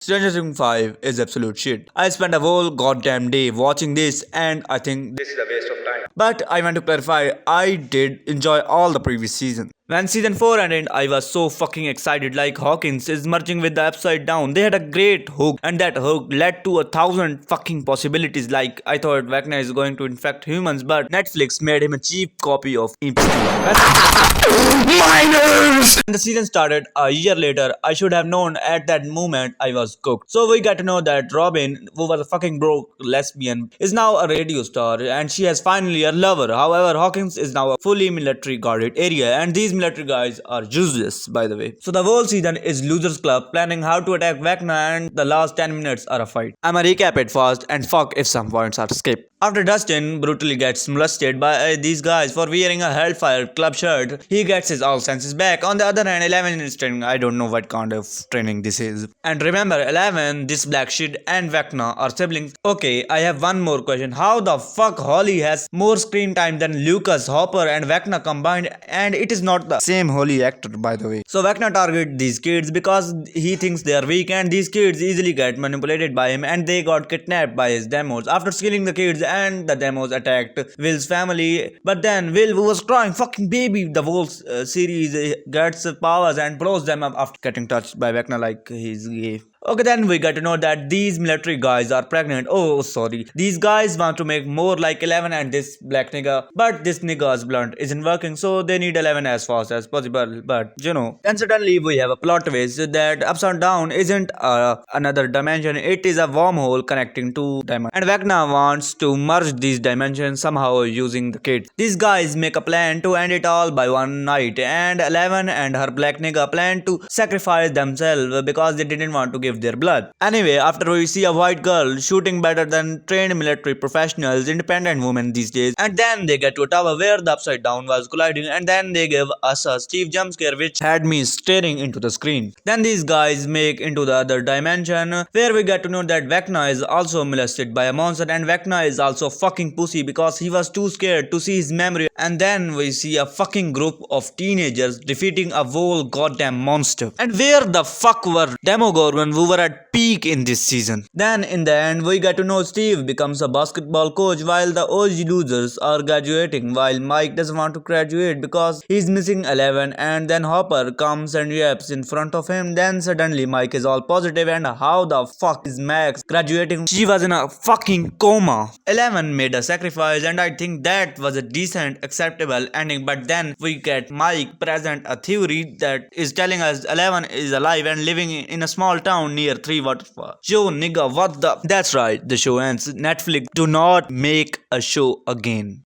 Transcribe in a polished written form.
Stranger Things 5 is absolute shit. I spent a whole goddamn day watching this and I think this is a waste of time. But I want to clarify, I did enjoy all the previous seasons. When season 4 ended, I was so fucking excited like Hawkins is merging with the Upside Down. They had a great hook and that hook led to 1,000 fucking possibilities like I thought Vecna is going to infect humans but Netflix made him a cheap copy of Epstein. Minors! When the season started a year later, I should have known at that moment I was cooked. So we got to know that Robin, who was a fucking broke lesbian, is now a radio star and she has finally a lover. However, Hawkins is now a fully military guarded area and these military guys are useless by the way. So the whole season is Losers Club planning how to attack Vecna and the last 10 minutes are a fight. I'ma recap it fast and fuck if some points are skipped. After Dustin brutally gets molested by these guys for wearing a Hellfire Club shirt, he gets his all senses back. On the other hand, Eleven is training. I don't know what kind of training this is. And remember, Eleven, this black shit, and Vecna are siblings. Okay, I have one more question. How the fuck Holly has more screen time than Lucas, Hopper, and Vecna combined? And it is not the same Holly actor, by the way. So Vecna target these kids because he thinks they are weak, and these kids easily get manipulated by him, and they got kidnapped by his demos. After killing the kids and the demos attacked Will's family, but then Will, who was crying fucking baby the whole series, gets powers and blows them up after getting touched by Vecna like he's gay. Okay, then we got to know that these military guys are pregnant. Oh, sorry. These guys want to make more like 11 and this black nigga. But this nigga's blunt isn't working, so they need 11 as fast as possible. But, you know. Then suddenly we have a plot twist that Upside Down isn't another dimension. It is a wormhole connecting two dimensions. And Vecna wants to merge these dimensions somehow using the kids. These guys make a plan to end it all by one night. And 11 and her black nigga plan to sacrifice themselves because they didn't want to give their blood. Anyway, after we see a white girl shooting better than trained military professionals, independent women these days, and then they get to a tower where the Upside Down was colliding, and then they give us a Steve jump scare which had me staring into the screen. Then these guys make into the other dimension where we get to know that Vecna is also molested by a monster and Vecna is also fucking pussy because he was too scared to see his memory, and then we see a fucking group of teenagers defeating a whole goddamn monster. And where the fuck were Demogorgon who were at peak in this season? Then in the end we get to know Steve becomes a basketball coach while the OG losers are graduating, while Mike doesn't want to graduate because he's missing 11, and then Hopper comes and yaps in front of him. Then suddenly Mike is all positive and how the fuck is Max graduating? She was in a fucking coma. 11 made a sacrifice and I think that was a decent acceptable ending, but then we get Mike present a theory that is telling us 11 is alive and living in a small town near 3 waterfalls. Yo nigga, what the? That's right, the show ends. Netflix, do not make a show again.